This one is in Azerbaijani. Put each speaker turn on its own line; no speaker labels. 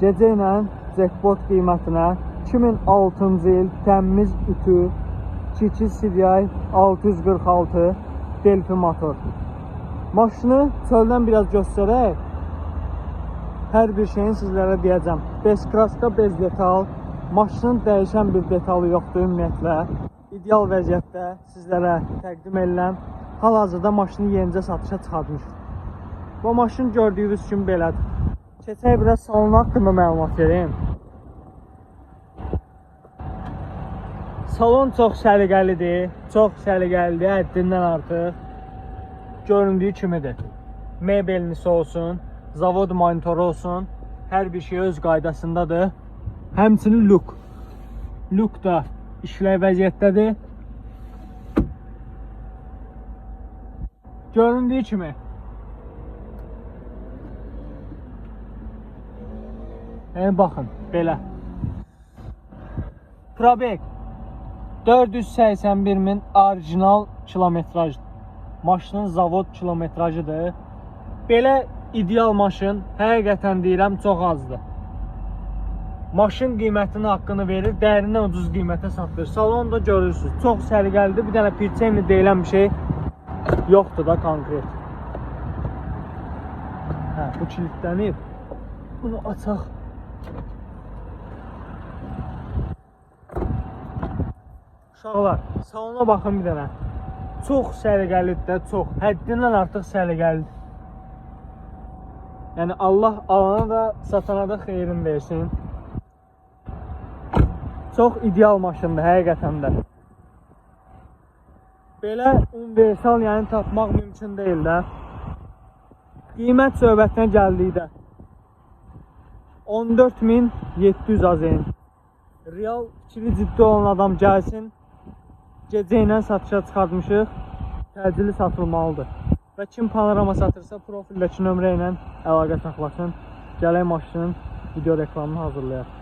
Gecə ilə jackpot qiymətinə 2006-cı il təmiz ütü 2 CDI 646 Delphi motor. Maşını çöldən biraz göstərək. Hər bir şeyin sizlərə deyəcəm. Bez kraska, bez detal. Maşının dəyişən bir detalı yoxdur ümumiyyətlə. İdeal vəziyyətdə sizlərə təqdim edilən. Hal-hazırda maşını yenicə satışa çıxartmışıq. Bu maşın gördüyünüz kimi belədir. Keçək biraz salon haqqında məlumat vereyim. Salon çox səliqəlidir. Çox səliqəlidir, həddindən artıq. Göründüyü kimidir. Mebelnisi olsun, zavod monitoru olsun. Hər bir şey öz qaydasındadır. Həmçinin luk. Luk da işlək vəziyyətdədir. Göründüyü kimi. Yəni baxın, belə. Probek 481.000 orijinal kilometrajdır. Maşının zavod kilometrajıdır. Belə ideal maşın, həqiqətən deyirəm, çox azdır. Maşın qiymətinin haqqını verir, dəyərindən ucuz qiymətə satılır. Salonu da görürsünüz, çox səliqəlidir. Bir dənə pirçenli deyilən bir şey yoxdur da konkret. Bu kilitlənir. Bunu açaq. Uşaqlar, salona baxın bir dənə. Çox səliqəlidir də, çox. Həddindən artıq səliqəlidir. Yəni Allah alana da, satana da xeyrin versin. Çox ideal maşındır, həqiqətən də. Belə universal, yəni tapmaq mümkün deyil də. Qiymət söhbətinə gəldikdə 14.700 AZN. Real fikri ciddi olan adam gəlsin. Gecə ilə satışa çıxartmışıq. Təcili satılmalıdır. Və kim panorama satırsa profildəki nömrə ilə əlaqə saxlasın. Gələk maşının video reklamını hazırlayaq.